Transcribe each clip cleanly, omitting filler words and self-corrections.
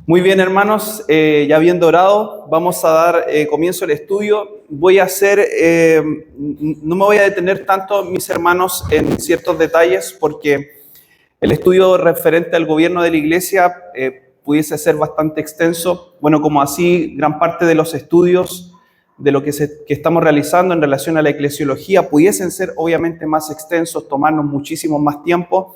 Muy bien, hermanos, ya habiendo orado, vamos a dar comienzo al estudio. No me voy a detener tanto, mis hermanos, en ciertos detalles, porque el estudio referente al gobierno de la iglesia pudiese ser bastante extenso. Bueno, como así, gran parte de los estudios de lo que estamos realizando en relación a la eclesiología pudiesen ser obviamente más extensos, tomarnos muchísimo más tiempo,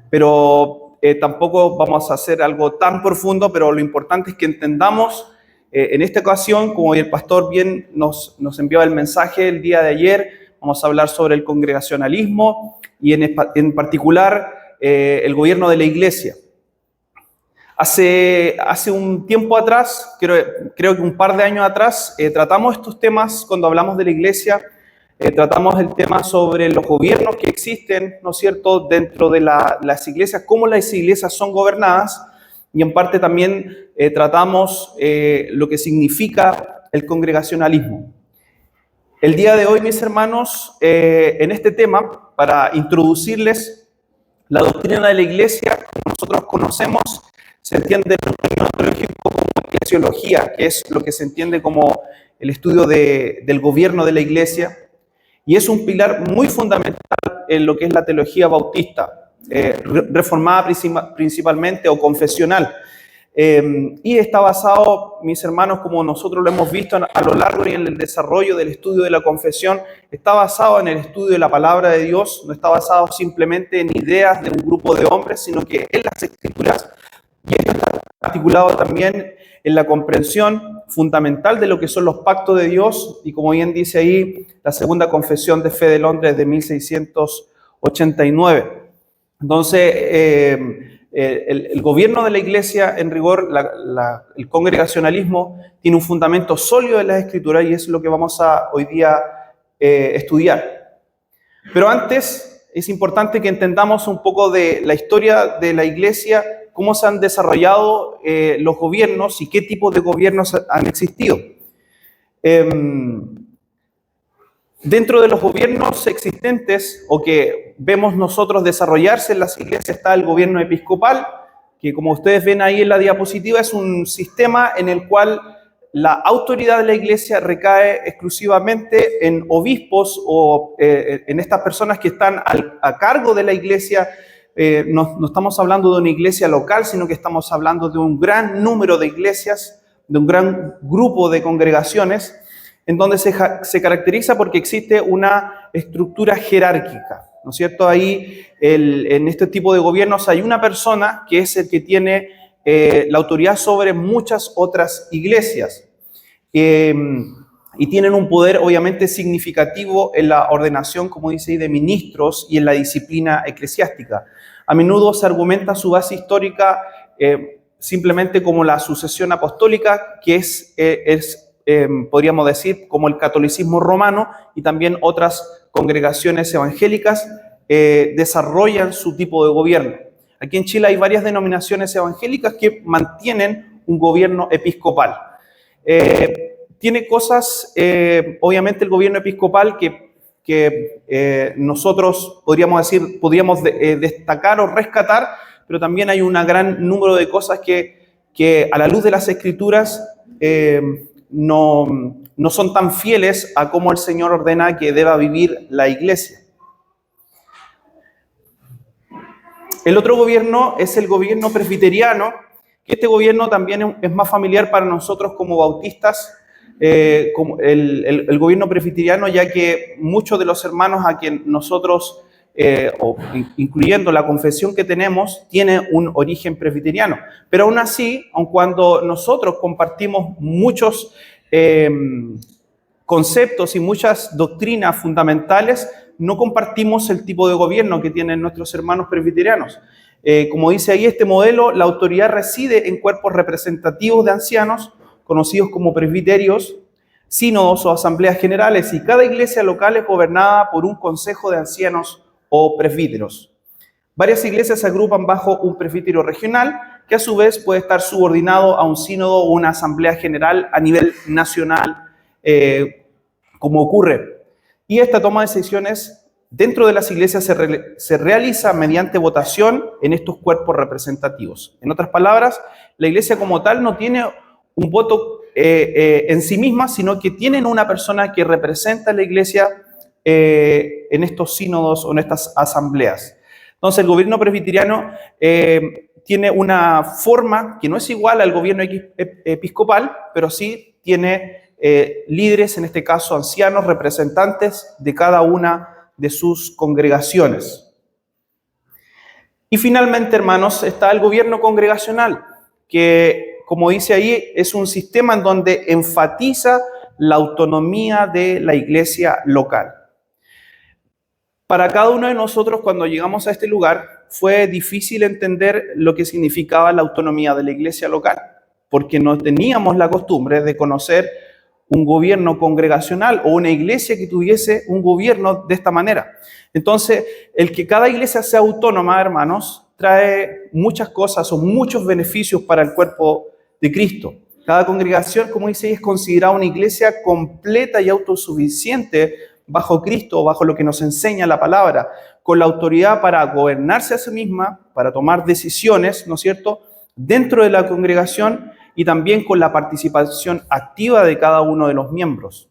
pero tampoco vamos a hacer algo tan profundo, pero lo importante es que entendamos en esta ocasión, como el pastor bien nos envió el mensaje el día de ayer, vamos a hablar sobre el congregacionalismo y en particular el gobierno de la iglesia. Hace un tiempo atrás, creo que un par de años atrás, tratamos estos temas cuando hablamos de la iglesia. Tratamos el tema sobre los gobiernos que existen, ¿no es cierto?, dentro de las iglesias, cómo las iglesias son gobernadas, y en parte también tratamos lo que significa el congregacionalismo. El día de hoy, mis hermanos, en este tema, para introducirles la doctrina de la iglesia, como nosotros conocemos, se entiende en términos teológicos como eclesiología, que es lo que se entiende como el estudio del gobierno de la iglesia. Y es un pilar muy fundamental en lo que es la teología bautista, reformada principalmente o confesional. Y está basado, mis hermanos, como nosotros lo hemos visto a lo largo y en el desarrollo del estudio de la confesión, está basado en el estudio de la palabra de Dios, no está basado simplemente en ideas de un grupo de hombres, sino que en las Escrituras, y esto está articulado también en la comprensión fundamental de lo que son los pactos de Dios, y como bien dice ahí, la segunda confesión de fe de Londres de 1689. Entonces, el gobierno de la iglesia, en rigor, el congregacionalismo, tiene un fundamento sólido en las Escrituras, y es lo que vamos a hoy día estudiar. Pero antes, es importante que entendamos un poco de la historia de la iglesia, cómo se han desarrollado los gobiernos y qué tipo de gobiernos han existido. Dentro de los gobiernos existentes o que vemos nosotros desarrollarse en las iglesias está el gobierno episcopal, que como ustedes ven ahí en la diapositiva es un sistema en el cual la autoridad de la iglesia recae exclusivamente en obispos o en estas personas que están a cargo de la iglesia. No estamos hablando de una iglesia local, sino que estamos hablando de un gran número de iglesias, de un gran grupo de congregaciones, en donde se caracteriza porque existe una estructura jerárquica, ¿no es cierto? Ahí, en este tipo de gobiernos hay una persona que es el que tiene la autoridad sobre muchas otras iglesias, y tienen un poder obviamente significativo en la ordenación, como dice ahí, de ministros y en la disciplina eclesiástica. A menudo se argumenta su base histórica simplemente como la sucesión apostólica, que podríamos decir, como el catolicismo romano, y también otras congregaciones evangélicas desarrollan su tipo de gobierno. Aquí en Chile hay varias denominaciones evangélicas que mantienen un gobierno episcopal. Tiene cosas, obviamente, el gobierno episcopal que nosotros podríamos destacar o rescatar, pero también hay un gran número de cosas que a la luz de las Escrituras no son tan fieles a cómo el Señor ordena que deba vivir la iglesia. El otro gobierno es el gobierno presbiteriano, que este gobierno también es más familiar para nosotros como bautistas, como el gobierno presbiteriano, ya que muchos de los hermanos a quien nosotros, incluyendo la confesión que tenemos, tiene un origen presbiteriano. Pero aún así, aun cuando nosotros compartimos muchos conceptos y muchas doctrinas fundamentales, no compartimos el tipo de gobierno que tienen nuestros hermanos presbiterianos. Como dice ahí este modelo, la autoridad reside en cuerpos representativos de ancianos, conocidos como presbiterios, sínodos o asambleas generales, y cada iglesia local es gobernada por un consejo de ancianos o presbíteros. Varias iglesias se agrupan bajo un presbiterio regional, que a su vez puede estar subordinado a un sínodo o una asamblea general a nivel nacional, como ocurre. Y esta toma de decisiones dentro de las iglesias se realiza mediante votación en estos cuerpos representativos. En otras palabras, la iglesia como tal no tiene un voto en sí misma, sino que tienen una persona que representa a la iglesia en estos sínodos o en estas asambleas. Entonces, el gobierno presbiteriano tiene una forma que no es igual al gobierno episcopal, pero sí tiene líderes, en este caso ancianos, representantes de cada una de sus congregaciones. Y finalmente, hermanos, está el gobierno congregacional, que, como dice ahí, es un sistema en donde enfatiza la autonomía de la iglesia local. Para cada uno de nosotros, cuando llegamos a este lugar, fue difícil entender lo que significaba la autonomía de la iglesia local, porque no teníamos la costumbre de conocer un gobierno congregacional o una iglesia que tuviese un gobierno de esta manera. Entonces, el que cada iglesia sea autónoma, hermanos, trae muchas cosas o muchos beneficios para el cuerpo de Cristo. Cada congregación, como dice, es considerada una iglesia completa y autosuficiente bajo Cristo, bajo lo que nos enseña la palabra, con la autoridad para gobernarse a sí misma, para tomar decisiones, ¿no es cierto?, dentro de la congregación y también con la participación activa de cada uno de los miembros.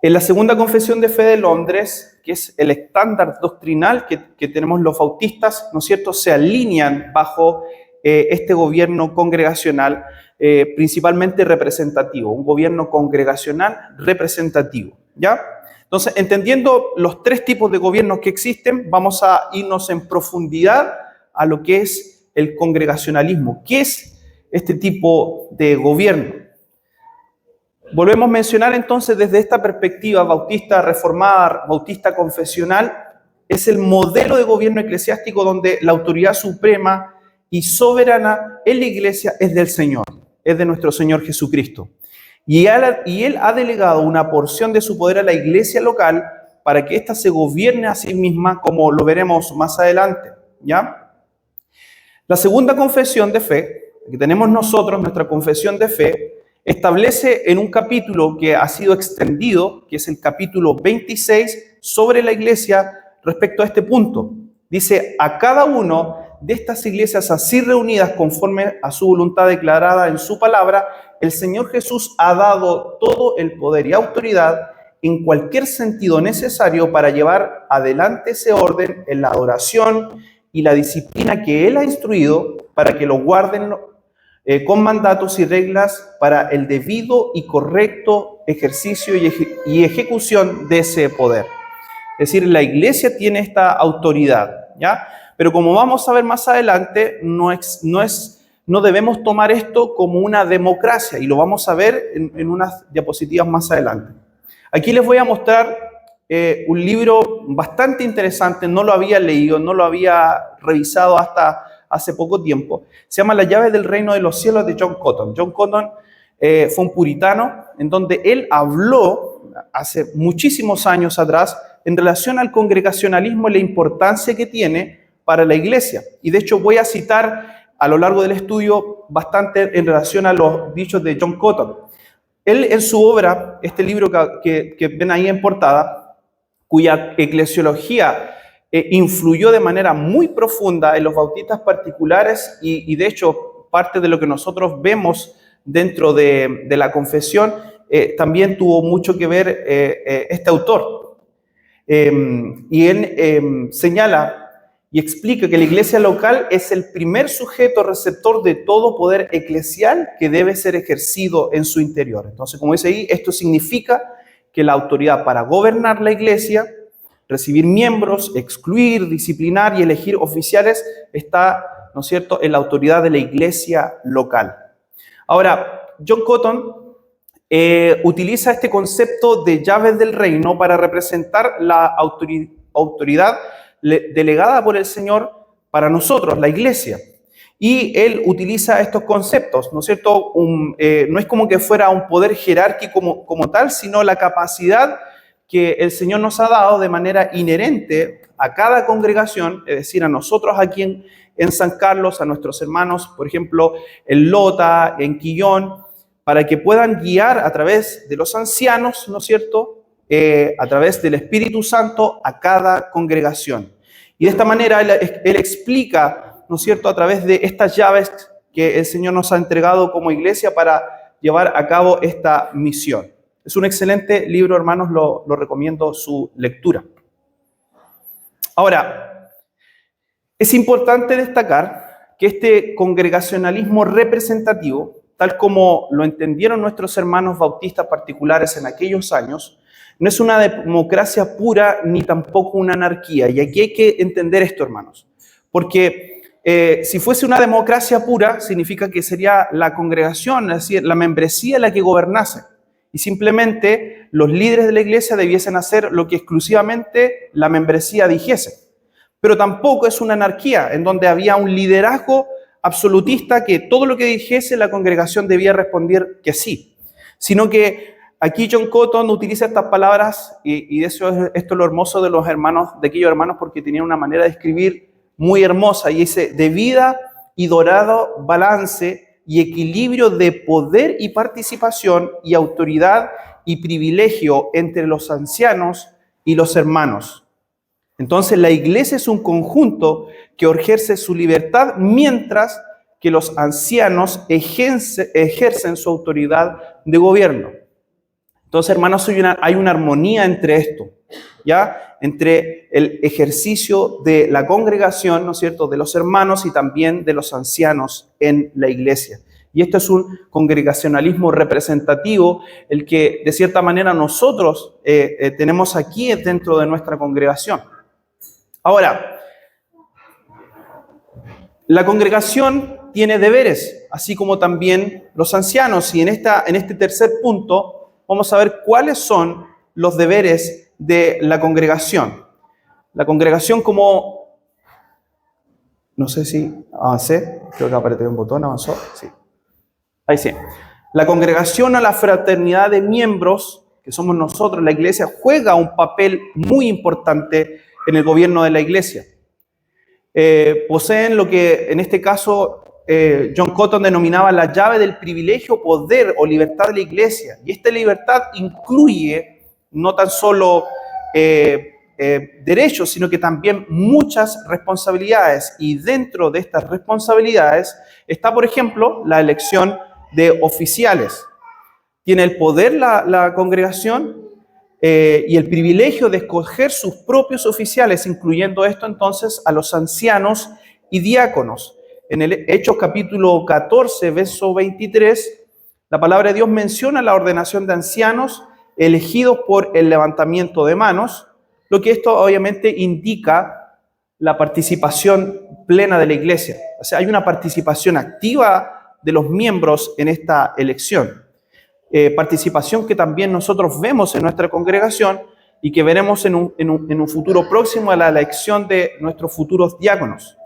En la Segunda Confesión de Fe de Londres, que es el estándar doctrinal que tenemos los bautistas, ¿no es cierto?, se alinean bajo este gobierno congregacional, principalmente representativo, un gobierno congregacional representativo, ¿ya? Entonces, entendiendo los tres tipos de gobiernos que existen, vamos a irnos en profundidad a lo que es el congregacionalismo. ¿Qué es este tipo de gobierno? Volvemos a mencionar entonces desde esta perspectiva bautista reformada, bautista confesional, es el modelo de gobierno eclesiástico donde la autoridad suprema y soberana en la iglesia es del Señor, es de nuestro Señor Jesucristo. Y Él ha delegado una porción de su poder a la iglesia local para que ésta se gobierne a sí misma, como lo veremos más adelante, ¿ya? La segunda confesión de fe que tenemos nosotros, nuestra confesión de fe, establece en un capítulo que ha sido extendido, que es el capítulo 26, sobre la iglesia respecto a este punto. Dice, a cada uno de estas iglesias así reunidas conforme a su voluntad declarada en su palabra, el Señor Jesús ha dado todo el poder y autoridad en cualquier sentido necesario para llevar adelante ese orden en la adoración y la disciplina que Él ha instruido para que lo guarden con mandatos y reglas para el debido y correcto ejercicio y ejecución de ese poder. Es decir, la iglesia tiene esta autoridad, ¿ya? Pero como vamos a ver más adelante, no debemos tomar esto como una democracia, y lo vamos a ver en unas diapositivas más adelante. Aquí les voy a mostrar un libro bastante interesante, no lo había leído, no lo había revisado hasta hace poco tiempo. Se llama La llave del reino de los cielos, de John Cotton. John Cotton fue un puritano en donde él habló hace muchísimos años atrás en relación al congregacionalismo y la importancia que tiene para la iglesia. Y de hecho voy a citar a lo largo del estudio bastante en relación a los dichos de John Cotton. Él en su obra, este libro que ven ahí en portada, cuya eclesiología influyó de manera muy profunda en los bautistas particulares y de hecho parte de lo que nosotros vemos dentro de la confesión también tuvo mucho que ver este autor. Y él señala y explica que la iglesia local es el primer sujeto receptor de todo poder eclesial que debe ser ejercido en su interior. Entonces, como dice ahí, esto significa que la autoridad para gobernar la iglesia, recibir miembros, excluir, disciplinar y elegir oficiales está, ¿no es cierto?, en la autoridad de la iglesia local. Ahora, John Cotton utiliza este concepto de llaves del reino para representar la autoridad delegada por el Señor para nosotros, la iglesia. Y él utiliza estos conceptos, ¿no es cierto? No es como que fuera un poder jerárquico como tal, sino la capacidad que el Señor nos ha dado de manera inherente a cada congregación, es decir, a nosotros aquí en San Carlos, a nuestros hermanos, por ejemplo, en Lota, en Quillón, para que puedan guiar a través de los ancianos, ¿no es cierto?, a través del Espíritu Santo a cada congregación. Y de esta manera él explica, ¿no es cierto?, a través de estas llaves que el Señor nos ha entregado como iglesia para llevar a cabo esta misión. Es un excelente libro, hermanos, lo recomiendo su lectura. Ahora, es importante destacar que este congregacionalismo representativo, tal como lo entendieron nuestros hermanos bautistas particulares en aquellos años, no es una democracia pura ni tampoco una anarquía. Y aquí hay que entender esto, hermanos, porque si fuese una democracia pura, significa que sería la congregación, es decir, la membresía la que gobernase. Y simplemente los líderes de la iglesia debiesen hacer lo que exclusivamente la membresía dijese. Pero tampoco es una anarquía en donde había un liderazgo absolutista que todo lo que dijese la congregación debía responder que sí. Sino que aquí John Cotton utiliza estas palabras y esto es lo hermoso de los hermanos, de aquellos hermanos, porque tenían una manera de escribir muy hermosa y dice: debida y dorado balance y equilibrio de poder y participación y autoridad y privilegio entre los ancianos y los hermanos. Entonces la iglesia es un conjunto que ejerce su libertad mientras que los ancianos ejercen su autoridad de gobierno. Entonces, hermanos, hay una armonía entre esto, ¿ya? Entre el ejercicio de la congregación, ¿no es cierto?, de los hermanos y también de los ancianos en la iglesia. Y esto es un congregacionalismo representativo, el que de cierta manera nosotros tenemos aquí dentro de nuestra congregación. Ahora, la congregación tiene deberes, así como también los ancianos. Y en este tercer punto vamos a ver cuáles son los deberes de la congregación. La congregación como... No sé si avancé, creo que apreté un botón, avanzó, sí. Ahí sí. La congregación o la fraternidad de miembros, que somos nosotros, la iglesia, juega un papel muy importante en el gobierno de la iglesia. Poseen lo que en este caso John Cotton denominaba la llave del privilegio, poder o libertad de la iglesia. Y esta libertad incluye no tan solo derechos, sino que también muchas responsabilidades. Y dentro de estas responsabilidades está, por ejemplo, la elección de oficiales. Tiene el poder la congregación y el privilegio de escoger sus propios oficiales, incluyendo esto entonces a los ancianos y diáconos. En el Hechos capítulo 14, verso 23, la palabra de Dios menciona la ordenación de ancianos elegidos por el levantamiento de manos, lo que esto obviamente indica la participación plena de la iglesia. O sea, hay una participación activa de los miembros en esta elección. Participación que también nosotros vemos en nuestra congregación y que veremos en un futuro próximo a la elección de nuestros futuros diáconos.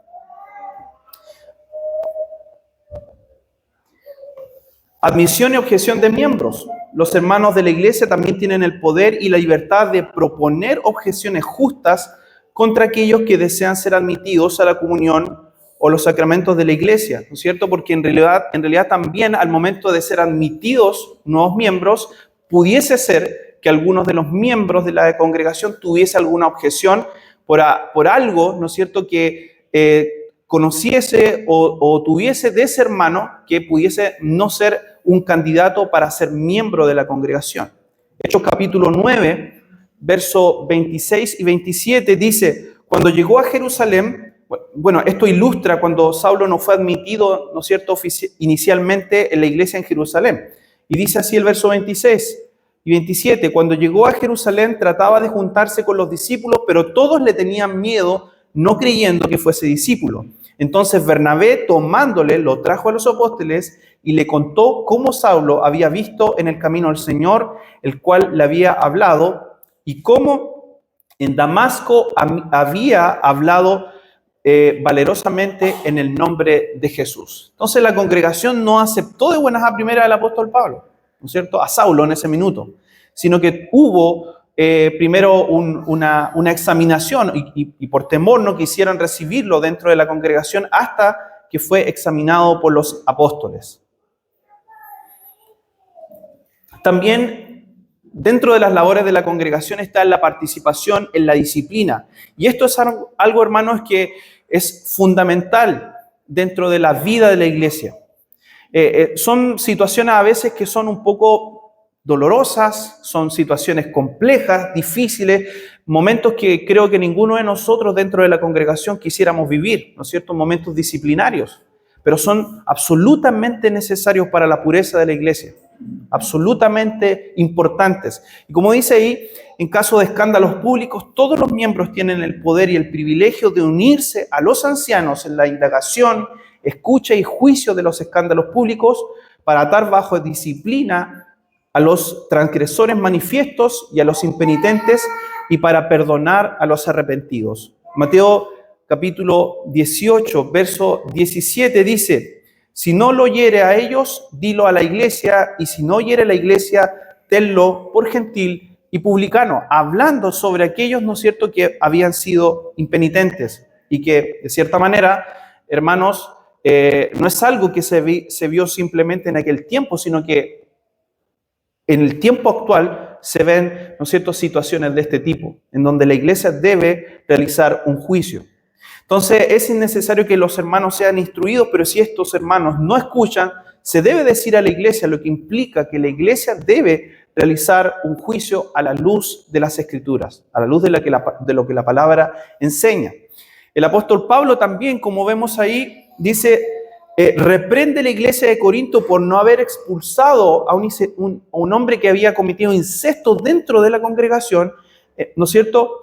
Admisión y objeción de miembros. Los hermanos de la iglesia también tienen el poder y la libertad de proponer objeciones justas contra aquellos que desean ser admitidos a la comunión o los sacramentos de la iglesia, ¿no es cierto? Porque en realidad también al momento de ser admitidos nuevos miembros, pudiese ser que algunos de los miembros de la congregación tuviese alguna objeción por algo, ¿no es cierto?, que conociese o tuviese de ese hermano que pudiese no ser un candidato para ser miembro de la congregación. Hechos capítulo 9, verso 26 y 27 dice: cuando llegó a Jerusalén, bueno, esto ilustra cuando Saulo no fue admitido, ¿no es cierto?, inicialmente en la iglesia en Jerusalén. Y dice así el verso 26 y 27, cuando llegó a Jerusalén trataba de juntarse con los discípulos, pero todos le tenían miedo, no creyendo que fuese discípulo. Entonces Bernabé, tomándole, lo trajo a los apóstoles y le contó cómo Saulo había visto en el camino al Señor, el cual le había hablado, y cómo en Damasco había hablado valerosamente en el nombre de Jesús. Entonces la congregación no aceptó de buenas a primeras al apóstol Pablo, ¿no es cierto?, a Saulo en ese minuto, sino que hubo primero una examinación y por temor no quisieron recibirlo dentro de la congregación hasta que fue examinado por los apóstoles. También dentro de las labores de la congregación está la participación en la disciplina. Y esto es algo, hermanos, que es fundamental dentro de la vida de la iglesia. Son situaciones a veces que son un poco dolorosas, son situaciones complejas, difíciles, momentos que creo que ninguno de nosotros dentro de la congregación quisiéramos vivir, ¿no es cierto? Momentos disciplinarios, pero son absolutamente necesarios para la pureza de la iglesia, absolutamente importantes. Y como dice ahí, en caso de escándalos públicos, todos los miembros tienen el poder y el privilegio de unirse a los ancianos en la indagación, escucha y juicio de los escándalos públicos para atar bajo disciplina a los transgresores manifiestos y a los impenitentes y para perdonar a los arrepentidos. Mateo capítulo 18, verso 17 dice: si no lo hiere a ellos, dilo a la iglesia, y si no hiere a la iglesia, tenlo por gentil y publicano, hablando sobre aquellos, ¿no es cierto?, que habían sido impenitentes y que, de cierta manera, hermanos, no es algo que se vio simplemente en aquel tiempo, sino que en el tiempo actual se ven, ¿no es cierto?, situaciones de este tipo, en donde la iglesia debe realizar un juicio. Entonces, es necesario que los hermanos sean instruidos, pero si estos hermanos no escuchan, se debe decir a la iglesia, lo que implica que la iglesia debe realizar un juicio a la luz de las Escrituras, a la luz de lo que la palabra enseña. El apóstol Pablo también, como vemos ahí, dice: reprende la iglesia de Corinto por no haber expulsado a un hombre que había cometido incesto dentro de la congregación, ¿no es cierto?,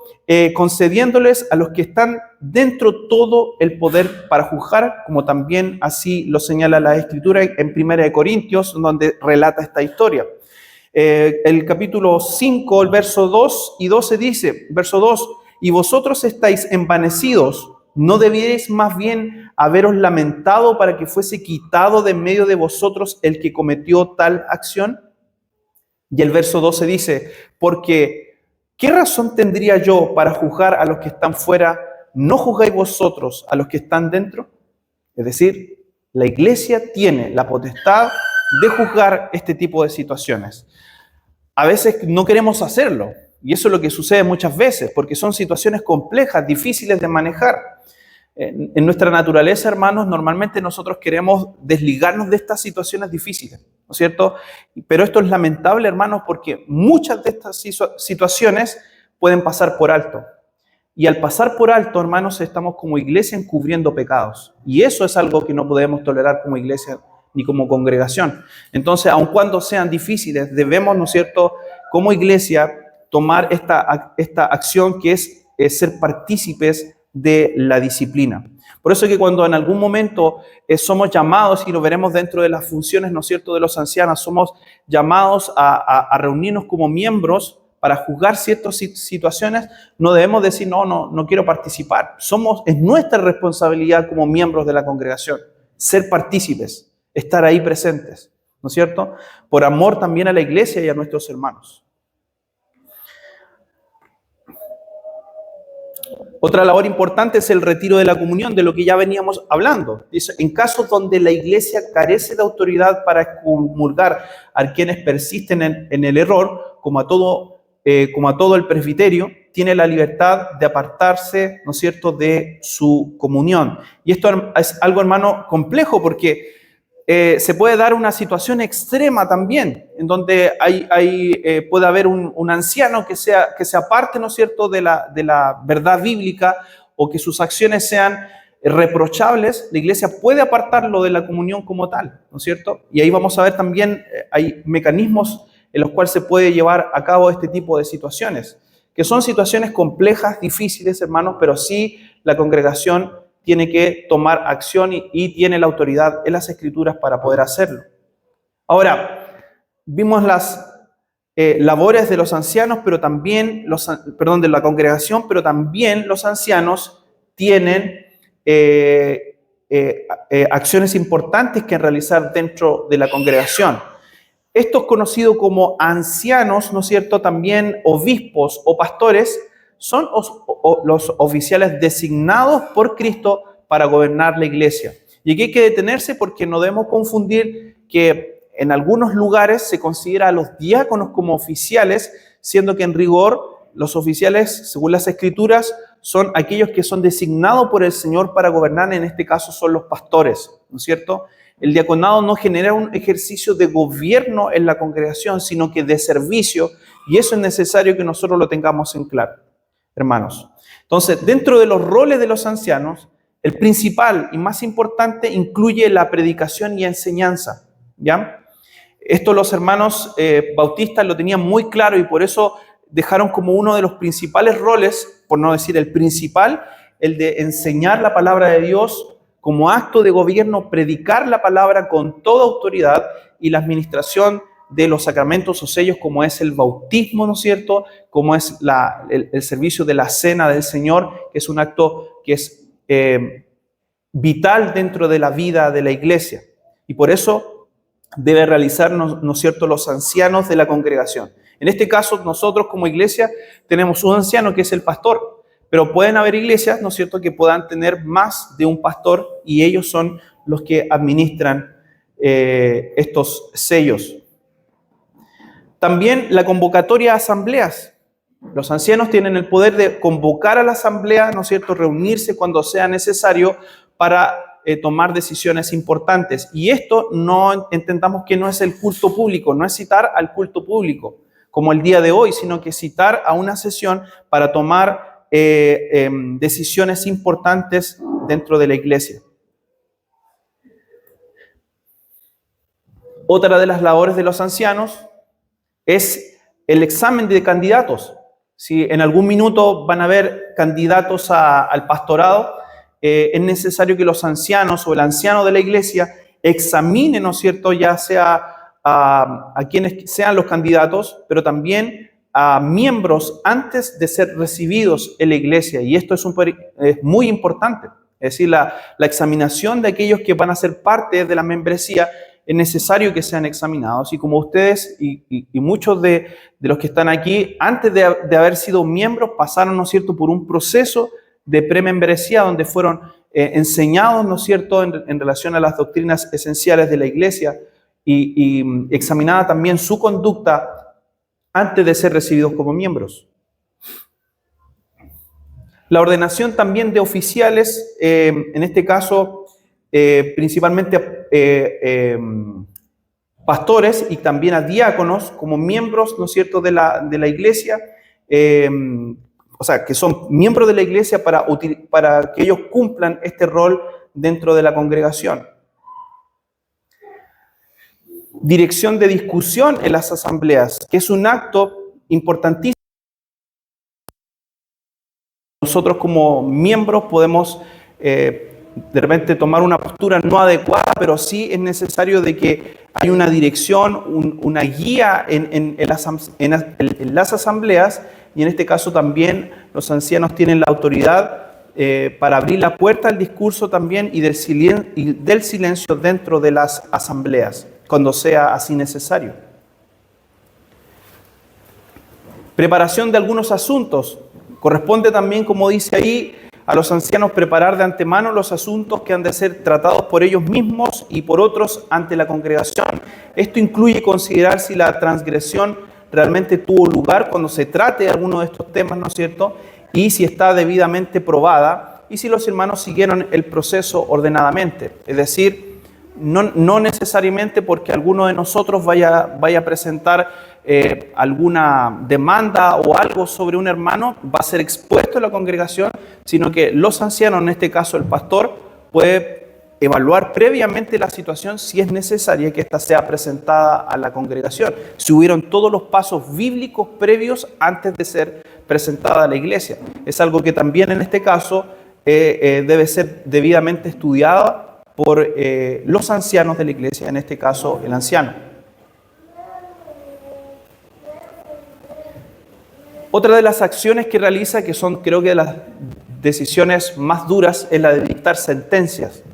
concediéndoles a los que están dentro todo el poder para juzgar, como también así lo señala la Escritura en 1 Corintios, donde relata esta historia. El capítulo 5, el verso 2 y 12 dice, verso 2: y vosotros estáis envanecidos, ¿no debierais más bien haberos lamentado para que fuese quitado de en medio de vosotros el que cometió tal acción? Y el verso 12 dice: porque ¿qué razón tendría yo para juzgar a los que están fuera? ¿No juzgáis vosotros a los que están dentro? Es decir, la iglesia tiene la potestad de juzgar este tipo de situaciones. A veces no queremos hacerlo, y eso es lo que sucede muchas veces, porque son situaciones complejas, difíciles de manejar. En nuestra naturaleza, hermanos, normalmente nosotros queremos desligarnos de estas situaciones difíciles, ¿no es cierto? Pero esto es lamentable, hermanos, porque muchas de estas situaciones pueden pasar por alto. Y al pasar por alto, hermanos, estamos como iglesia encubriendo pecados. Y eso es algo que no podemos tolerar como iglesia ni como congregación. Entonces, aun cuando sean difíciles, debemos, ¿no es cierto?, como iglesia, tomar esta acción que es ser partícipes de la disciplina. Por eso es que cuando en algún momento somos llamados, y lo veremos dentro de las funciones, ¿no es cierto?, de los ancianos, somos llamados a reunirnos como miembros para juzgar ciertas situaciones, no debemos decir, no quiero participar. Es nuestra responsabilidad como miembros de la congregación ser partícipes, estar ahí presentes, ¿no es cierto?, por amor también a la iglesia y a nuestros hermanos. Otra labor importante es el retiro de la comunión, de lo que ya veníamos hablando. Dice: en casos donde la iglesia carece de autoridad para excomulgar a quienes persisten en el error, como a todo el presbiterio, tiene la libertad de apartarse, ¿no es cierto?, de su comunión. Y esto es algo, hermano, complejo, porque se puede dar una situación extrema también, en donde puede haber un anciano que se aparte, ¿no es cierto?, de la verdad bíblica, o que sus acciones sean reprochables. La iglesia puede apartarlo de la comunión como tal, ¿no es cierto? Y ahí vamos a ver también, hay mecanismos en los cuales se puede llevar a cabo este tipo de situaciones, que son situaciones complejas, difíciles, hermanos, pero sí la congregación tiene que tomar acción y tiene la autoridad en las Escrituras para poder hacerlo. Ahora, vimos las labores de los ancianos, pero también de la congregación, pero también los ancianos tienen acciones importantes que realizar dentro de la congregación. Estos conocidos como ancianos, ¿no es cierto?, también obispos o pastores, son los oficiales designados por Cristo para gobernar la iglesia. Y aquí hay que detenerse, porque no debemos confundir que en algunos lugares se considera a los diáconos como oficiales, siendo que en rigor los oficiales, según las Escrituras, son aquellos que son designados por el Señor para gobernar, en este caso son los pastores, ¿no es cierto? El diaconado no genera un ejercicio de gobierno en la congregación, sino que de servicio, y eso es necesario que nosotros lo tengamos en claro, hermanos. Entonces, dentro de los roles de los ancianos, el principal y más importante incluye la predicación y enseñanza, ¿ya? Esto los hermanos bautistas lo tenían muy claro y por eso dejaron como uno de los principales roles, por no decir el principal, el de enseñar la palabra de Dios como acto de gobierno, predicar la palabra con toda autoridad y la administración de los sacramentos o sellos como es el bautismo, ¿no es cierto? Como es el servicio de la cena del Señor, que es un acto que es vital dentro de la vida de la iglesia. Y por eso debe realizar, ¿no es cierto?, los ancianos de la congregación. En este caso, nosotros como iglesia tenemos un anciano que es el pastor, pero pueden haber iglesias, ¿no es cierto?, que puedan tener más de un pastor y ellos son los que administran estos sellos. También la convocatoria a asambleas. Los ancianos tienen el poder de convocar a la asamblea, ¿no es cierto?, reunirse cuando sea necesario para tomar decisiones importantes. Y esto no entendamos que no es el culto público, no es citar al culto público, como el día de hoy, sino que citar a una sesión para tomar decisiones importantes dentro de la iglesia. Otra de las labores de los ancianos es el examen de candidatos. Si en algún minuto van a haber candidatos al pastorado, es necesario que los ancianos o el anciano de la iglesia examine, ¿no es cierto?, ya sea a quienes sean los candidatos, pero también a miembros antes de ser recibidos en la iglesia. Y esto es muy importante. Es decir, la examinación de aquellos que van a ser parte de la membresía es necesario que sean examinados. Y como ustedes y muchos de los que están aquí, antes de haber sido miembros, pasaron, ¿no es cierto?, por un proceso de premembresía donde fueron enseñados, ¿no es cierto?, en relación a las doctrinas esenciales de la iglesia y examinada también su conducta antes de ser recibidos como miembros. La ordenación también de oficiales, en este caso, principalmente pastores y también a diáconos como miembros, ¿no es cierto?, de la iglesia, o sea, que son miembros de la iglesia para que ellos cumplan este rol dentro de la congregación. Dirección de discusión en las asambleas, que es un acto importantísimo. Nosotros como miembros podemos de repente tomar una postura no adecuada, pero sí es necesario de que hay una dirección, una guía en las asambleas, y en este caso también los ancianos tienen la autoridad para abrir la puerta al discurso también y del silencio dentro de las asambleas, cuando sea así necesario. Preparación de algunos asuntos. Corresponde también, como dice ahí, a los ancianos preparar de antemano los asuntos que han de ser tratados por ellos mismos y por otros ante la congregación. Esto incluye considerar si la transgresión realmente tuvo lugar cuando se trate de alguno de estos temas, ¿no es cierto? Y si está debidamente probada y si los hermanos siguieron el proceso ordenadamente. Es decir, no necesariamente porque alguno de nosotros vaya a presentar alguna demanda o algo sobre un hermano, va a ser expuesto a la congregación, sino que los ancianos, en este caso el pastor, puede evaluar previamente la situación si es necesaria que ésta sea presentada a la congregación, si hubieron todos los pasos bíblicos previos antes de ser presentada a la iglesia. Es algo que también en este caso debe ser debidamente estudiada por los ancianos de la iglesia, en este caso el anciano. Otra de las acciones que realiza, que son creo que las decisiones más duras, es la de dictar sentencias.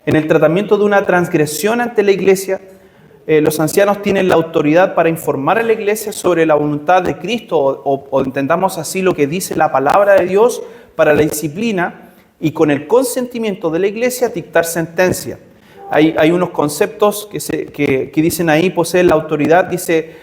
En el tratamiento de una transgresión ante la iglesia, los ancianos tienen la autoridad para informar a la iglesia sobre la voluntad de Cristo o entendamos así lo que dice la palabra de Dios para la disciplina y con el consentimiento de la iglesia dictar sentencia. Hay unos conceptos que dicen ahí, poseen la autoridad, dice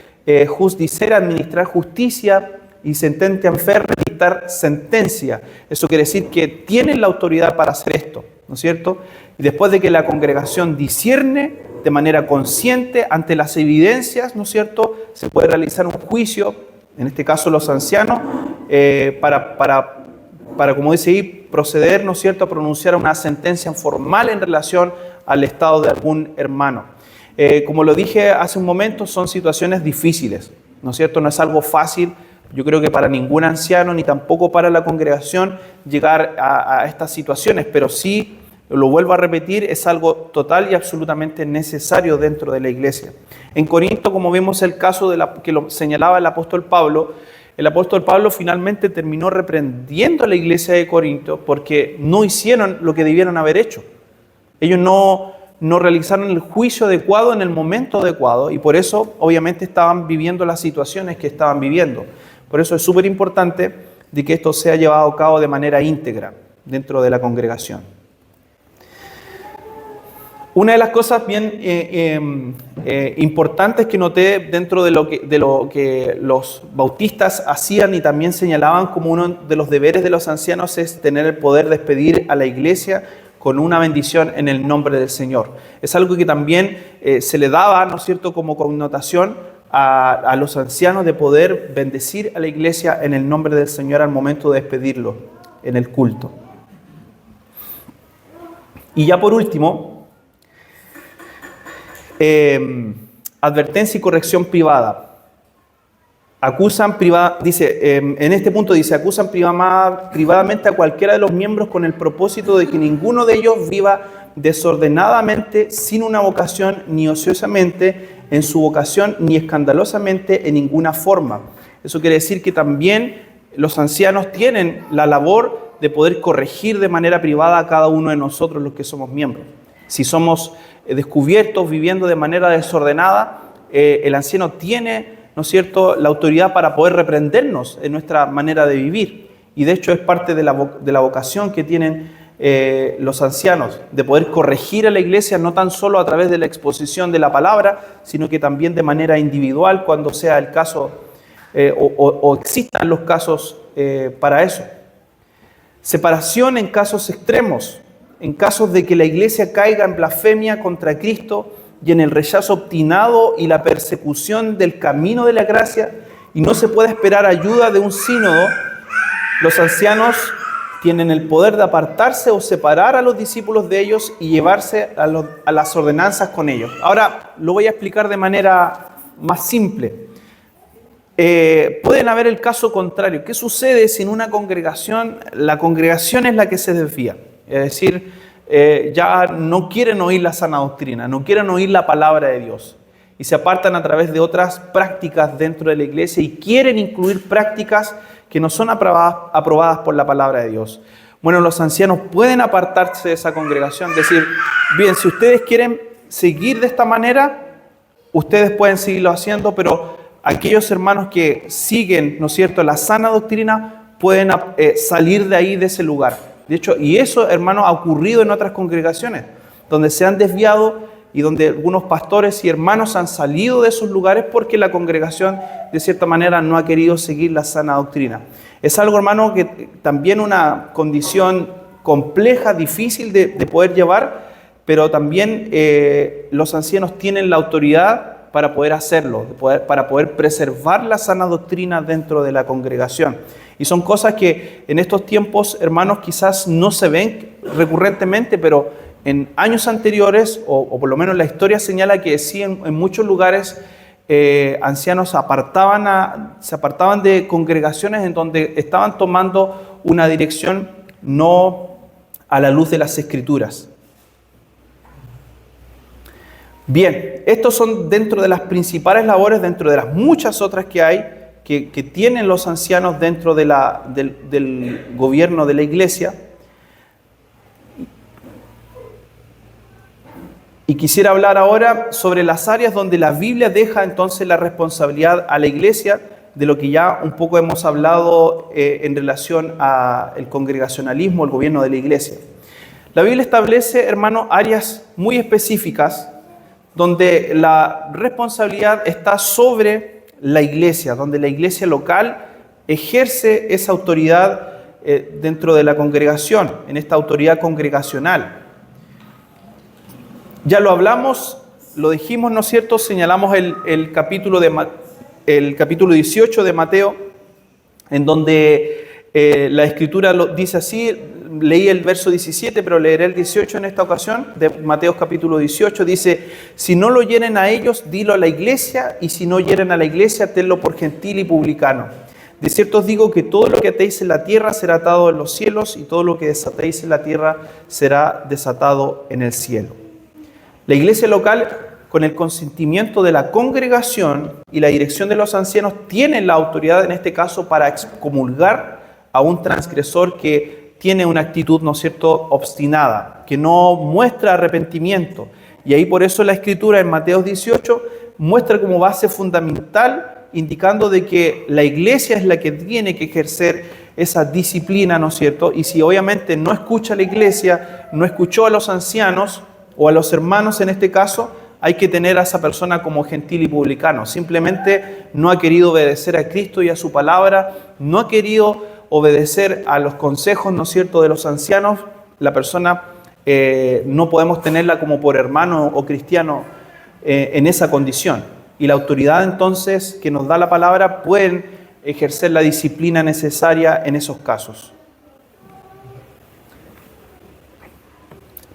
justicer, administrar justicia, y sentencia en fe, dictar sentencia. Eso quiere decir que tienen la autoridad para hacer esto, ¿no es cierto? Y después de que la congregación discierne de manera consciente ante las evidencias, ¿no es cierto?, se puede realizar un juicio, en este caso los ancianos, para, como dice ahí, proceder, ¿no es cierto?, a pronunciar una sentencia formal en relación al estado de algún hermano. Como lo dije hace un momento, son situaciones difíciles, ¿no es cierto? No es algo fácil, yo creo que para ningún anciano, ni tampoco para la congregación, llegar a estas situaciones, pero sí, lo vuelvo a repetir, es algo total y absolutamente necesario dentro de la iglesia. En Corinto, como vimos el caso que lo señalaba el apóstol Pablo finalmente terminó reprendiendo a la iglesia de Corinto porque no hicieron lo que debieron haber hecho. Ellos no realizaron el juicio adecuado en el momento adecuado y por eso obviamente estaban viviendo las situaciones que estaban viviendo. Por eso es súper importante de que esto sea llevado a cabo de manera íntegra dentro de la congregación. Una de las cosas bien importantes que noté dentro de lo que los bautistas hacían y también señalaban como uno de los deberes de los ancianos es tener el poder de despedir a la iglesia con una bendición en el nombre del Señor. Es algo que también se le daba, ¿no es cierto?, como connotación a los ancianos de poder bendecir a la iglesia en el nombre del Señor al momento de despedirlo en el culto. Y ya por último, advertencia y corrección privada. Acusan en este punto dice, acusan privadamente a cualquiera de los miembros con el propósito de que ninguno de ellos viva desordenadamente, sin una vocación, ni ociosamente en su vocación, ni escandalosamente en ninguna forma. Eso quiere decir que también los ancianos tienen la labor de poder corregir de manera privada a cada uno de nosotros los que somos miembros. Si somos descubiertos viviendo de manera desordenada, el anciano tiene, ¿no es cierto?, la autoridad para poder reprendernos en nuestra manera de vivir. Y de hecho es parte de la vocación que tienen los ancianos, de poder corregir a la iglesia no tan solo a través de la exposición de la palabra, sino que también de manera individual cuando sea el caso o existan los casos para eso. Separación en casos extremos, en casos de que la iglesia caiga en blasfemia contra Cristo y en el rechazo obstinado y la persecución del camino de la gracia, y no se puede esperar ayuda de un sínodo, los ancianos tienen el poder de apartarse o separar a los discípulos de ellos y llevarse a las ordenanzas con ellos. Ahora lo voy a explicar de manera más simple. Pueden haber el caso contrario. ¿Qué sucede si en una congregación, la congregación es la que se desvía? Es decir, ya no quieren oír la sana doctrina, no quieren oír la palabra de Dios y se apartan a través de otras prácticas dentro de la iglesia y quieren incluir prácticas que no son aprobadas por la palabra de Dios. Bueno, los ancianos pueden apartarse de esa congregación, decir, bien, si ustedes quieren seguir de esta manera, ustedes pueden seguirlo haciendo, pero aquellos hermanos que siguen, ¿no es cierto?, la sana doctrina, pueden salir de ahí, de ese lugar. De hecho, y eso, hermanos, ha ocurrido en otras congregaciones, donde se han desviado y donde algunos pastores y hermanos han salido de esos lugares porque la congregación, de cierta manera, no ha querido seguir la sana doctrina. Es algo, hermano, que también una condición compleja, difícil de poder llevar, pero también los ancianos tienen la autoridad para poder hacerlo, para poder preservar la sana doctrina dentro de la congregación. Y son cosas que en estos tiempos, hermanos, quizás no se ven recurrentemente, pero en años anteriores, o por lo menos la historia señala que sí, en muchos lugares ancianos se apartaban de congregaciones en donde estaban tomando una dirección no a la luz de las Escrituras. Bien, estos son dentro de las principales labores, dentro de las muchas otras que hay, que tienen los ancianos dentro de del gobierno de la iglesia. Y quisiera hablar ahora sobre las áreas donde la Biblia deja entonces la responsabilidad a la iglesia, de lo que ya un poco hemos hablado en relación al congregacionalismo, el gobierno de la iglesia. La Biblia establece, hermano, áreas muy específicas donde la responsabilidad está sobre la iglesia, donde la iglesia local ejerce esa autoridad dentro de la congregación, en esta autoridad congregacional. Ya lo hablamos, lo dijimos, ¿no es cierto? Señalamos el capítulo 18 de Mateo, en donde la Escritura lo dice así. Leí el verso 17, pero leeré el 18 en esta ocasión, de Mateo capítulo 18. Dice: si no lo hieren a ellos, dilo a la iglesia, y si no hieren a la iglesia, tenlo por gentil y publicano. De cierto os digo que todo lo que atéis en la tierra será atado en los cielos, y todo lo que desatéis en la tierra será desatado en el cielo. La iglesia local, con el consentimiento de la congregación y la dirección de los ancianos, tiene la autoridad en este caso para excomulgar a un transgresor que tiene una actitud, ¿no es cierto?, obstinada, que no muestra arrepentimiento. Y ahí por eso la Escritura en Mateo 18 muestra como base fundamental, indicando de que la iglesia es la que tiene que ejercer esa disciplina, ¿no es cierto? Y si obviamente no escucha a la iglesia, no escuchó a los ancianos o a los hermanos en este caso, hay que tener a esa persona como gentil y publicano. Simplemente no ha querido obedecer a Cristo y a su palabra, no ha querido obedecer a los consejos, ¿no es cierto?, de los ancianos. La persona no podemos tenerla como por hermano o cristiano en esa condición. Y la autoridad entonces que nos da la palabra pueden ejercer la disciplina necesaria en esos casos.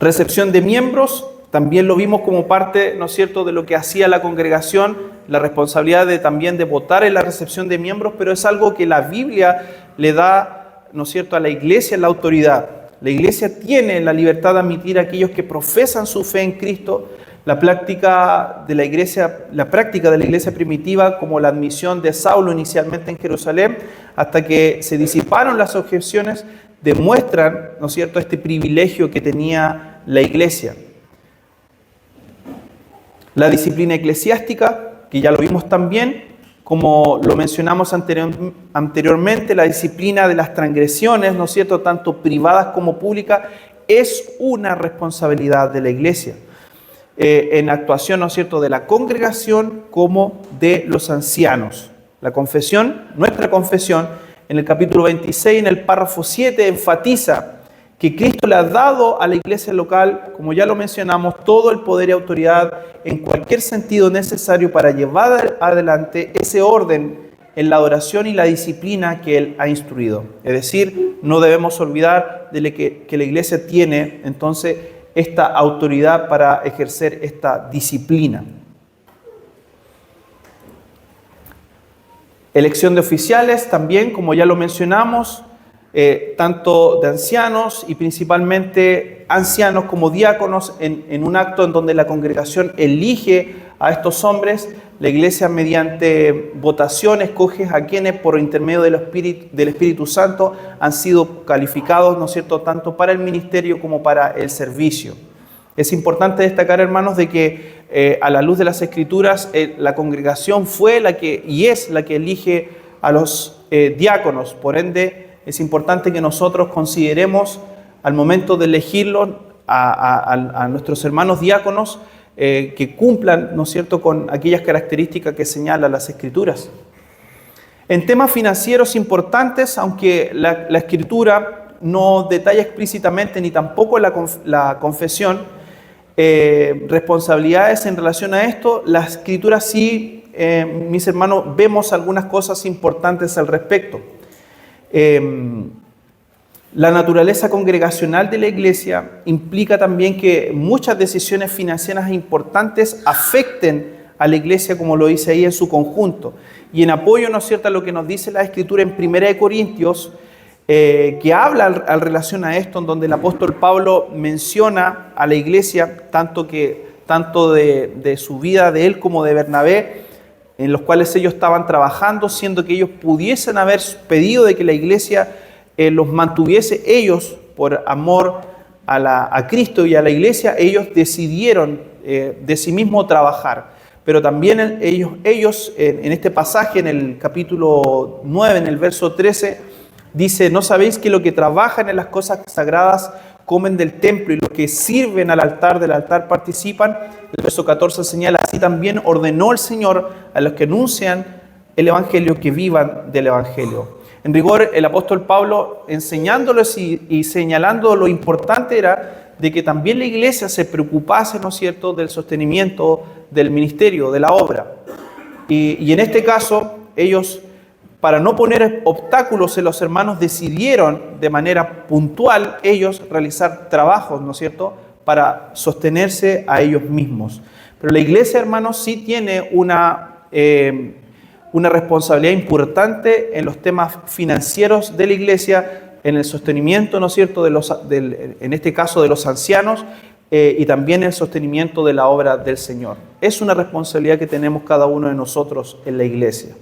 Recepción de miembros, también lo vimos como parte, ¿no es cierto?, de lo que hacía la congregación, la responsabilidad también de votar en la recepción de miembros, pero es algo que la Biblia le da, ¿no es cierto?, a la iglesia la autoridad. La iglesia tiene la libertad de admitir a aquellos que profesan su fe en Cristo. La práctica de la iglesia primitiva, como la admisión de Saulo inicialmente en Jerusalén, hasta que se disiparon las objeciones, demuestran, ¿no es cierto?, este privilegio que tenía la iglesia. La disciplina eclesiástica, que ya lo vimos también, como lo mencionamos anteriormente, la disciplina de las transgresiones, ¿no es cierto?, tanto privadas como públicas, es una responsabilidad de la iglesia, en actuación, ¿no es cierto?, de la congregación como de los ancianos. La confesión, nuestra confesión, en el capítulo 26, en el párrafo 7, enfatiza que Cristo le ha dado a la iglesia local, como ya lo mencionamos, todo el poder y autoridad en cualquier sentido necesario para llevar adelante ese orden en la adoración y la disciplina que Él ha instruido. Es decir, no debemos olvidar de que la iglesia tiene entonces esta autoridad para ejercer esta disciplina. Elección de oficiales también, como ya lo mencionamos, tanto de ancianos y principalmente ancianos como diáconos, en un acto en donde la congregación elige a estos hombres. La iglesia, mediante votación, escoge a quienes por intermedio del Espíritu Santo han sido calificados, ¿no es cierto?, tanto para el ministerio como para el servicio. Es importante destacar, hermanos, de que a la luz de las Escrituras, la congregación fue la que y es la que elige a los diáconos. Por ende, es importante que nosotros consideremos al momento de elegirlos a nuestros hermanos diáconos que cumplan, ¿no es cierto?, con aquellas características que señalan las Escrituras. En temas financieros importantes, aunque la Escritura no detalla explícitamente ni tampoco la confesión responsabilidades en relación a esto, la Escritura sí, mis hermanos, vemos algunas cosas importantes al respecto. La naturaleza congregacional de la iglesia implica también que muchas decisiones financieras importantes afecten a la iglesia, como lo dice ahí, en su conjunto. Y en apoyo, ¿no es cierto?, a lo que nos dice la Escritura en 1 Corintios, que habla al relación a esto, en donde el apóstol Pablo menciona a la iglesia, tanto de su vida de él como de Bernabé, en los cuales ellos estaban trabajando, siendo que ellos pudiesen haber pedido de que la iglesia los mantuviese. Ellos, por amor a Cristo y a la iglesia, ellos decidieron de sí mismos trabajar. Pero también ellos en este pasaje, en el capítulo 9, en el verso 13, dice: ¿no sabéis que los que trabajan en las cosas sagradas comen del templo y los que sirven al altar del altar participan. El verso 14 señala, así también ordenó el Señor a los que anuncian el Evangelio que vivan del Evangelio. En rigor, el apóstol Pablo, enseñándoles y señalando lo importante era de que también la iglesia se preocupase, ¿no es cierto?, del sostenimiento del ministerio, de la obra. Y en este caso, ellos, para no poner obstáculos en los hermanos, decidieron de manera puntual ellos realizar trabajos, ¿no es cierto?, para sostenerse a ellos mismos. Pero la iglesia, hermanos, sí tiene una responsabilidad importante en los temas financieros de la iglesia, en el sostenimiento, ¿no es cierto?, en este caso de los ancianos, y también el sostenimiento de la obra del Señor. Es una responsabilidad que tenemos cada uno de nosotros en la iglesia.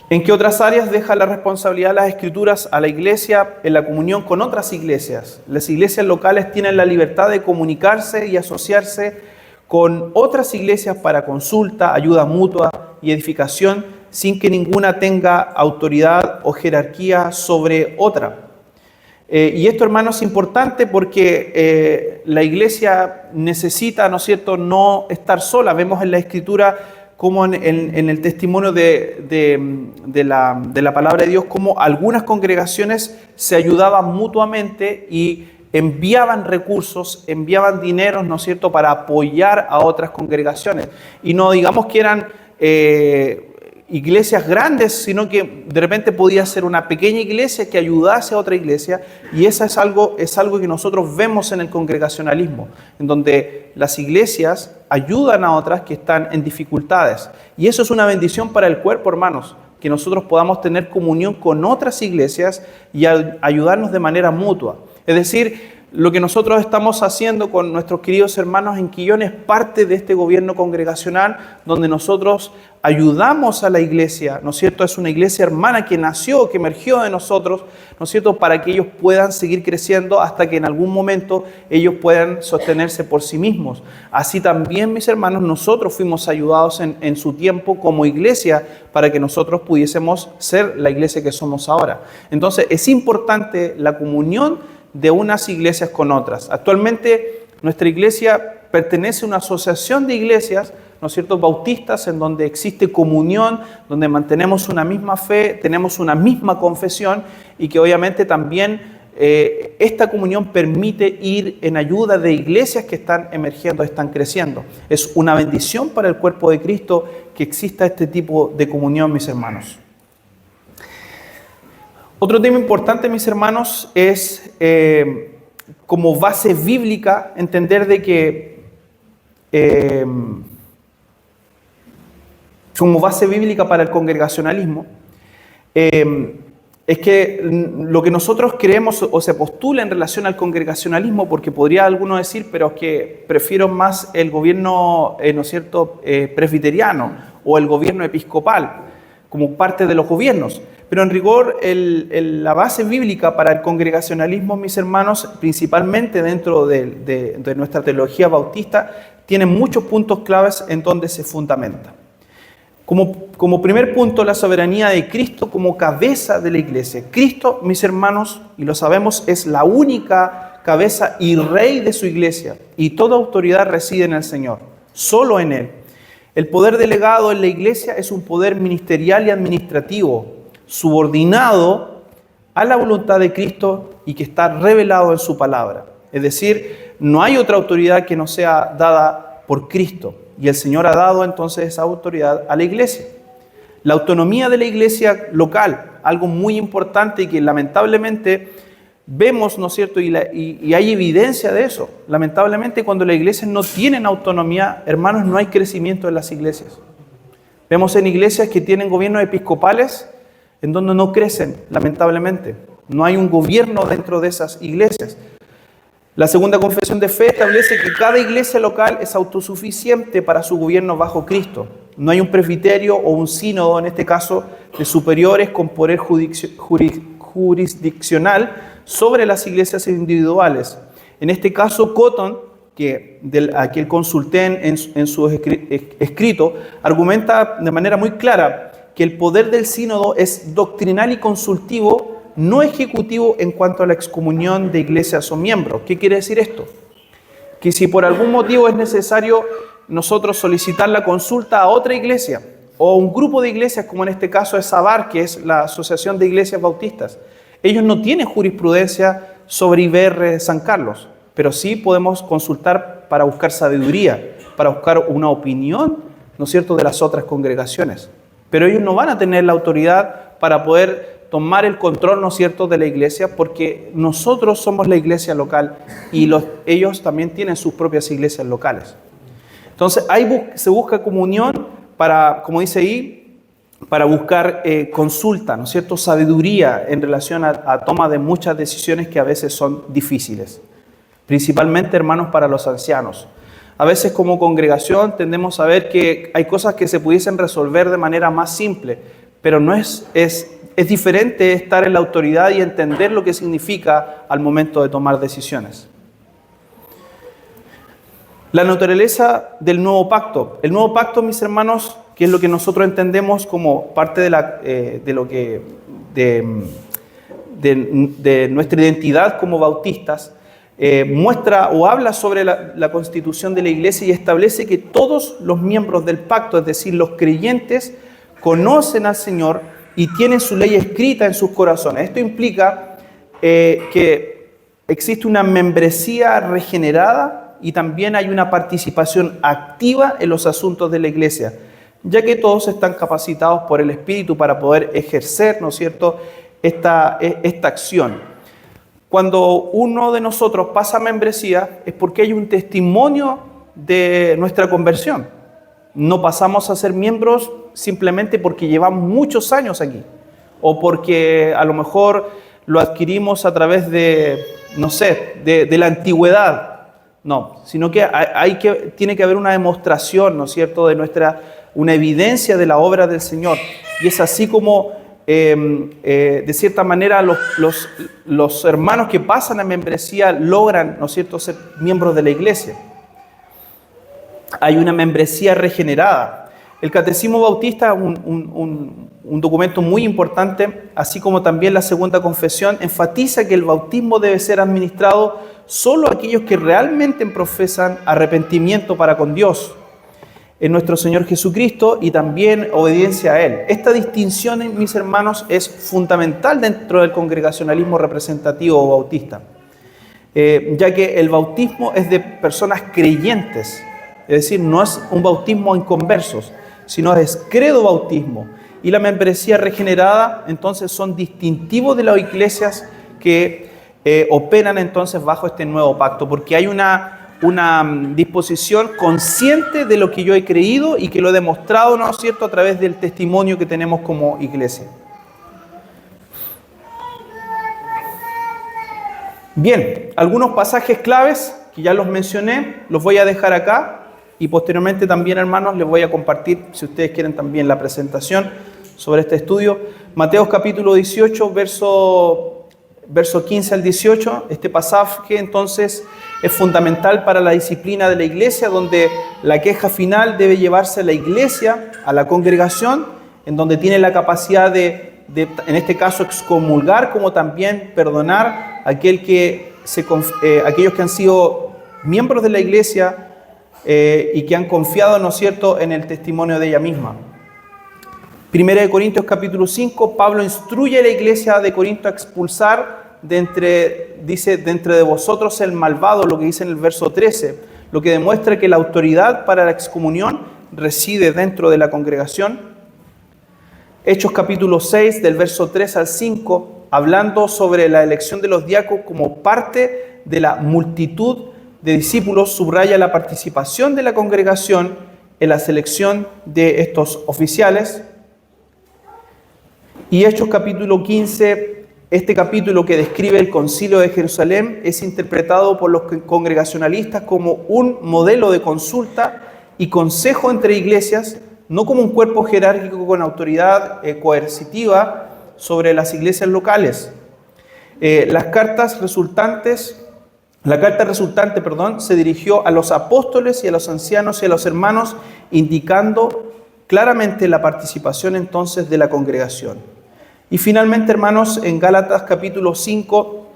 ¿En qué otras áreas deja la responsabilidad las Escrituras a la iglesia en la comunión con otras iglesias? Las iglesias locales tienen la libertad de comunicarse y asociarse con otras iglesias para consulta, ayuda mutua y edificación, sin que ninguna tenga autoridad o jerarquía sobre otra. Y esto, hermanos, es importante porque la iglesia necesita, ¿no es cierto?, no estar sola. Vemos en la Escritura como en el testimonio de la palabra de Dios, como algunas congregaciones se ayudaban mutuamente y enviaban recursos, enviaban dinero, ¿no es cierto?, para apoyar a otras congregaciones. Y no digamos que eran iglesias grandes, sino que de repente podía ser una pequeña iglesia que ayudase a otra iglesia, y eso es algo que nosotros vemos en el congregacionalismo, en donde las iglesias ayudan a otras que están en dificultades. Y eso es una bendición para el cuerpo, hermanos, que nosotros podamos tener comunión con otras iglesias y ayudarnos de manera mutua. Es decir, lo que nosotros estamos haciendo con nuestros queridos hermanos en Quillón es parte de este gobierno congregacional donde nosotros ayudamos a la iglesia, ¿no es cierto? Es una iglesia hermana que nació, que emergió de nosotros, ¿no es cierto?, para que ellos puedan seguir creciendo hasta que en algún momento ellos puedan sostenerse por sí mismos. Así también, mis hermanos, nosotros fuimos ayudados en su tiempo como iglesia para que nosotros pudiésemos ser la iglesia que somos ahora. Entonces, es importante la comunión de unas iglesias con otras. Actualmente nuestra iglesia pertenece a una asociación de iglesias, ¿no es cierto?, bautistas, en donde existe comunión, donde mantenemos una misma fe, tenemos una misma confesión, y que obviamente también esta comunión permite ir en ayuda de iglesias que están emergiendo, están creciendo. Es una bendición para el cuerpo de Cristo que exista este tipo de comunión, mis hermanos. Otro tema importante, mis hermanos, es como base bíblica entender de que como base bíblica para el congregacionalismo es que lo que nosotros creemos o se postula en relación al congregacionalismo, porque podría alguno decir, pero es que prefiero más el gobierno, ¿no es cierto?, presbiteriano o el gobierno episcopal como parte de los gobiernos. Pero en rigor, la base bíblica para el congregacionalismo, mis hermanos, principalmente dentro de nuestra teología bautista, tiene muchos puntos claves en donde se fundamenta. Como primer punto, la soberanía de Cristo como cabeza de la iglesia. Cristo, mis hermanos, y lo sabemos, es la única cabeza y rey de su iglesia, y toda autoridad reside en el Señor, solo en Él. El poder delegado en la iglesia es un poder ministerial y administrativo, subordinado a la voluntad de Cristo y que está revelado en su palabra. Es decir, no hay otra autoridad que no sea dada por Cristo, y el Señor ha dado entonces esa autoridad a la iglesia. La autonomía de la iglesia local, algo muy importante y que lamentablemente vemos, ¿no es cierto?, y hay evidencia de eso. Lamentablemente, cuando las iglesias no tienen autonomía, hermanos, no hay crecimiento en las iglesias. Vemos en iglesias que tienen gobiernos episcopales en donde no crecen, lamentablemente. No hay un gobierno dentro de esas iglesias. La segunda confesión de fe establece que cada iglesia local es autosuficiente para su gobierno bajo Cristo. No hay un presbiterio o un sínodo, en este caso, de superiores con poder jurisdiccional sobre las iglesias individuales. En este caso, Cotton, a quien consulté en su escrito, argumenta de manera muy clara que el poder del sínodo es doctrinal y consultivo, no ejecutivo en cuanto a la excomunión de iglesias o miembros. ¿Qué quiere decir esto? Que si por algún motivo es necesario nosotros solicitar la consulta a otra iglesia o un grupo de iglesias, como en este caso es SABAR, que es la Asociación de Iglesias Bautistas, ellos no tienen jurisprudencia sobre IBR San Carlos, pero sí podemos consultar para buscar sabiduría, para buscar una opinión, ¿no es cierto?, de las otras congregaciones. Pero ellos no van a tener la autoridad para poder tomar el control, ¿no es cierto?, de la iglesia, porque nosotros somos la iglesia local y ellos también tienen sus propias iglesias locales. Entonces, ahí se busca comunión para, como dice ahí, para buscar consulta, ¿no es cierto?, sabiduría en relación a toma de muchas decisiones que a veces son difíciles, principalmente, hermanos, para los ancianos. A veces como congregación tendemos a ver que hay cosas que se pudiesen resolver de manera más simple, pero no es diferente estar en la autoridad y entender lo que significa al momento de tomar decisiones. La naturaleza del nuevo pacto. El nuevo pacto, mis hermanos, que es lo que nosotros entendemos como parte de nuestra identidad como bautistas, muestra o habla sobre la constitución de la iglesia y establece que todos los miembros del pacto, es decir, los creyentes, conocen al Señor y tienen su ley escrita en sus corazones. Esto implica que existe una membresía regenerada y también hay una participación activa en los asuntos de la iglesia, ya que todos están capacitados por el Espíritu para poder ejercer, ¿no es cierto?, esta acción. Cuando uno de nosotros pasa membresía es porque hay un testimonio de nuestra conversión. No pasamos a ser miembros simplemente porque llevamos muchos años aquí o porque a lo mejor lo adquirimos a través de, no sé, de la antigüedad. No, sino que tiene que haber una demostración, ¿no es cierto?, una evidencia de la obra del Señor. Y es así como, de cierta manera, los hermanos que pasan a membresía logran, ¿no es cierto?, ser miembros de la iglesia. Hay una membresía regenerada. El Catecismo Bautista, un documento muy importante, así como también la Segunda Confesión, enfatiza que el bautismo debe ser administrado solo a aquellos que realmente profesan arrepentimiento para con Dios, en nuestro Señor Jesucristo, y también obediencia a Él. Esta distinción, mis hermanos, es fundamental dentro del congregacionalismo representativo o bautista, ya que el bautismo es de personas creyentes, es decir, no es un bautismo en conversos, sino es credo bautismo. Y la membresía regenerada, entonces, son distintivos de las iglesias que operan entonces bajo este nuevo pacto, porque hay una disposición consciente de lo que yo he creído y que lo he demostrado, ¿no es cierto?, a través del testimonio que tenemos como iglesia. Bien, algunos pasajes claves que ya los mencioné, los voy a dejar acá y posteriormente también, hermanos, les voy a compartir, si ustedes quieren, también la presentación sobre este estudio. Mateo capítulo 18, verso 15 al 18, este pasaje entonces es fundamental para la disciplina de la iglesia, donde la queja final debe llevarse a la iglesia, a la congregación, en donde tiene la capacidad de en este caso, excomulgar, como también perdonar a aquellos que han sido miembros de la iglesia y que han confiado, ¿no es cierto?, en el testimonio de ella misma. Primera de Corintios capítulo 5, Pablo instruye a la iglesia de Corinto a expulsar de entre vosotros el malvado, lo que dice en el verso 13, lo que demuestra que la autoridad para la excomunión reside dentro de la congregación. Hechos capítulo 6, del verso 3 al 5, hablando sobre la elección de los diáconos como parte de la multitud de discípulos, subraya la participación de la congregación en la selección de estos oficiales. Y Hechos capítulo 15, este capítulo que describe el concilio de Jerusalén, es interpretado por los congregacionalistas como un modelo de consulta y consejo entre iglesias, no como un cuerpo jerárquico con autoridad coercitiva sobre las iglesias locales. La carta resultante, se dirigió a los apóstoles y a los ancianos y a los hermanos, indicando claramente la participación entonces de la congregación. Y finalmente, hermanos, en Gálatas capítulo 5,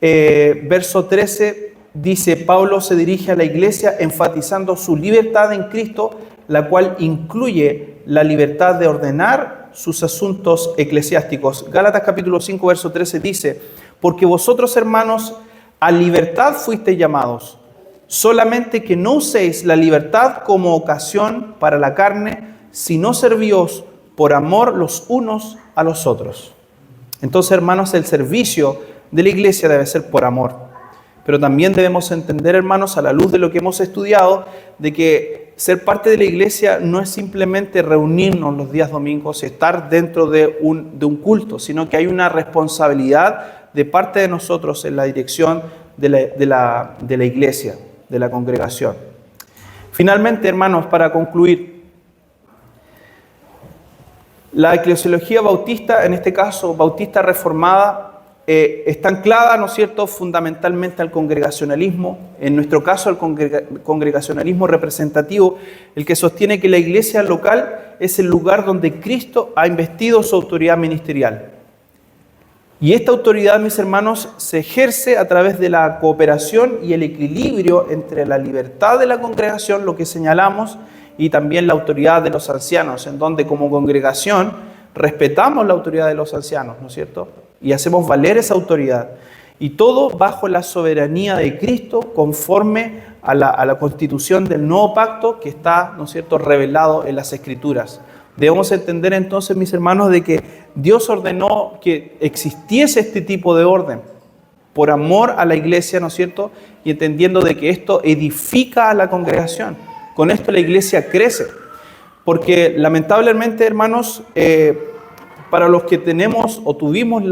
verso 13, dice: Pablo se dirige a la iglesia enfatizando su libertad en Cristo, la cual incluye la libertad de ordenar sus asuntos eclesiásticos. Gálatas capítulo 5, verso 13 dice: porque vosotros, hermanos, a libertad fuisteis llamados, solamente que no uséis la libertad como ocasión para la carne, sino servíos por amor los unos a los otros. Entonces, hermanos, el servicio de la iglesia debe ser por amor. Pero también debemos entender, hermanos, a la luz de lo que hemos estudiado, de que ser parte de la iglesia no es simplemente reunirnos los días domingos y estar dentro de un culto, sino que hay una responsabilidad de parte de nosotros en la dirección de la iglesia, de la congregación. Finalmente, hermanos, para concluir, la eclesiología bautista, en este caso bautista reformada, está anclada, ¿no es cierto?, fundamentalmente al congregacionalismo. En nuestro caso, al congregacionalismo representativo, el que sostiene que la iglesia local es el lugar donde Cristo ha investido su autoridad ministerial. Y esta autoridad, mis hermanos, se ejerce a través de la cooperación y el equilibrio entre la libertad de la congregación, lo que señalamos, y también la autoridad de los ancianos, en donde como congregación respetamos la autoridad de los ancianos, ¿no es cierto?, y hacemos valer esa autoridad. Y todo bajo la soberanía de Cristo, conforme a la constitución del nuevo pacto que está, ¿no es cierto?, revelado en las Escrituras. Debemos entender entonces, mis hermanos, de que Dios ordenó que existiese este tipo de orden por amor a la iglesia, ¿no es cierto?, y entendiendo de que esto edifica a la congregación. Con esto la iglesia crece. Porque lamentablemente, hermanos, para los que tenemos o tuvimos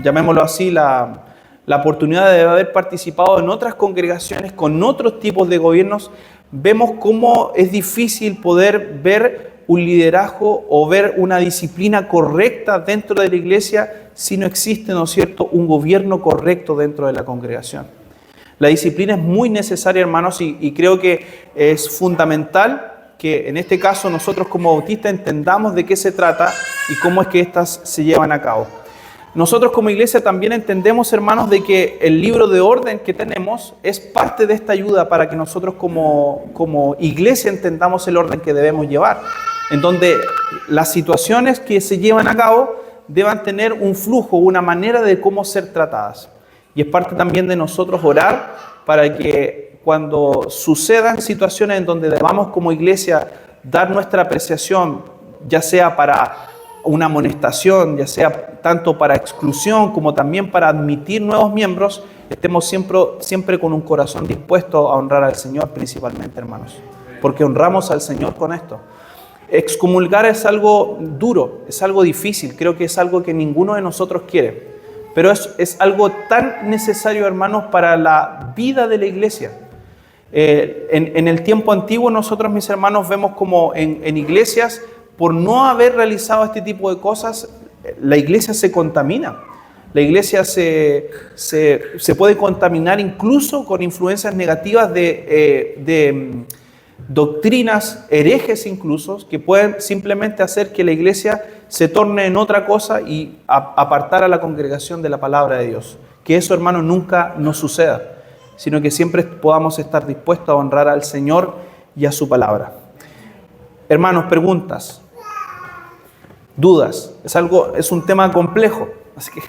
llamémoslo así, la oportunidad de haber participado en otras congregaciones con otros tipos de gobiernos, vemos cómo es difícil poder ver un liderazgo o ver una disciplina correcta dentro de la iglesia si no existe, ¿no es cierto?, un gobierno correcto dentro de la congregación. La disciplina es muy necesaria, hermanos, y creo que es fundamental que en este caso nosotros como bautistas entendamos de qué se trata y cómo es que éstas se llevan a cabo. Nosotros como iglesia también entendemos, hermanos, de que el libro de orden que tenemos es parte de esta ayuda para que nosotros como iglesia entendamos el orden que debemos llevar, en donde las situaciones que se llevan a cabo deban tener un flujo, una manera de cómo ser tratadas. Y es parte también de nosotros orar para que cuando sucedan situaciones en donde debamos como iglesia dar nuestra apreciación, ya sea para una amonestación, ya sea tanto para exclusión como también para admitir nuevos miembros, estemos siempre con un corazón dispuesto a honrar al Señor principalmente, hermanos, porque honramos al Señor con esto. Excomulgar es algo duro, es algo difícil, creo que es algo que ninguno de nosotros quiere, pero es algo tan necesario, hermanos, para la vida de la iglesia. En el tiempo antiguo nosotros, mis hermanos, vemos como en iglesias, por no haber realizado este tipo de cosas, la iglesia se contamina. La iglesia se puede contaminar incluso con influencias negativas de doctrinas herejes incluso, que pueden simplemente hacer que la iglesia se torne en otra cosa y apartar a la congregación de la palabra de Dios. Que eso, hermanos, nunca nos suceda, sino que siempre podamos estar dispuestos a honrar al Señor y a su palabra. Hermanos, preguntas, dudas. Es un tema complejo, así que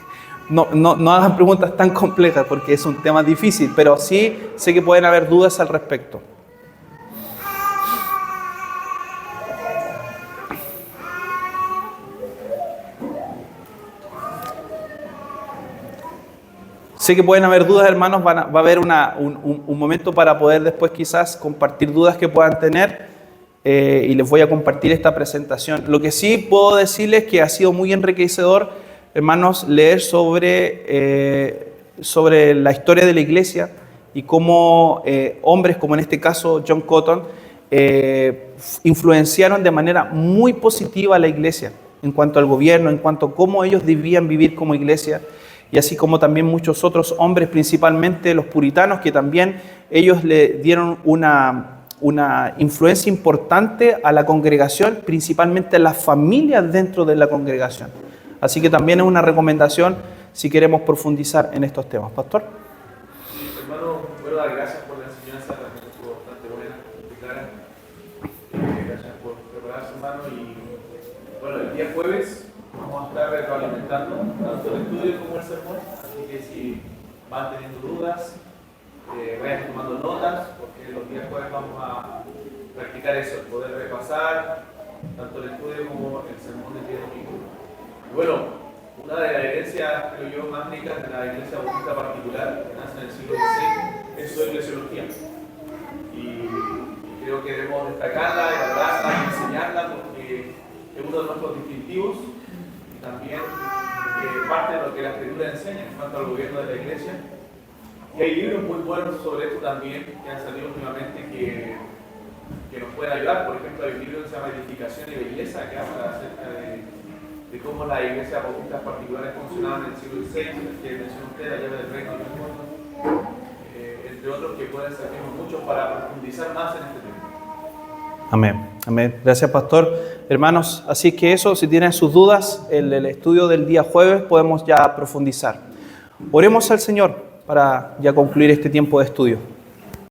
no hagan preguntas tan complejas porque es un tema difícil, pero sí sé que pueden haber dudas al respecto. Sé que pueden haber dudas, hermanos, va a haber un momento para poder después quizás compartir dudas que puedan tener y les voy a compartir esta presentación. Lo que sí puedo decirles que ha sido muy enriquecedor, hermanos, leer sobre la historia de la iglesia y cómo hombres como en este caso John Cotton influenciaron de manera muy positiva a la iglesia en cuanto al gobierno, en cuanto a cómo ellos debían vivir como iglesia. Y así como también muchos otros hombres, principalmente los puritanos, que también ellos le dieron una una influencia importante a la congregación, principalmente a las familias dentro de la congregación. Así que también es una recomendación si queremos profundizar en estos temas. Pastor. Sí, hermano, quiero dar gracias por la enseñanza, también estuvo bastante buena, muy clara. Gracias por prepararse, hermano. Y bueno, el día jueves vamos a estar retroalimentando tanto el estudio como el sermón, así que si van teniendo dudas, vayan tomando notas, porque los días jueves vamos a practicar eso, el poder repasar tanto el estudio como el sermón del día domingo. Y bueno, una de las herencias, creo yo, más ricas de la iglesia bautista particular, que nace en el siglo XVI, es su eclesiología. Y creo que debemos destacarla, valorarla y enseñarla porque es uno de nuestros distintivos y también parte de lo que la Escritura enseña en cuanto al gobierno de la iglesia. Y hay libros muy buenos sobre esto también que han salido últimamente que nos pueden ayudar. Por ejemplo, hay un libro que se llama Edificación y Belleza que habla acerca de cómo las iglesias bautistas particulares funcionaban en el siglo XVI, que mencionó usted, la llave del reino del mundo, entre otros que pueden servirnos mucho para profundizar más en este tema. Amén, amén. Gracias, pastor. Hermanos, así que eso, si tienen sus dudas, el estudio del día jueves podemos ya profundizar. Oremos al Señor para ya concluir este tiempo de estudio.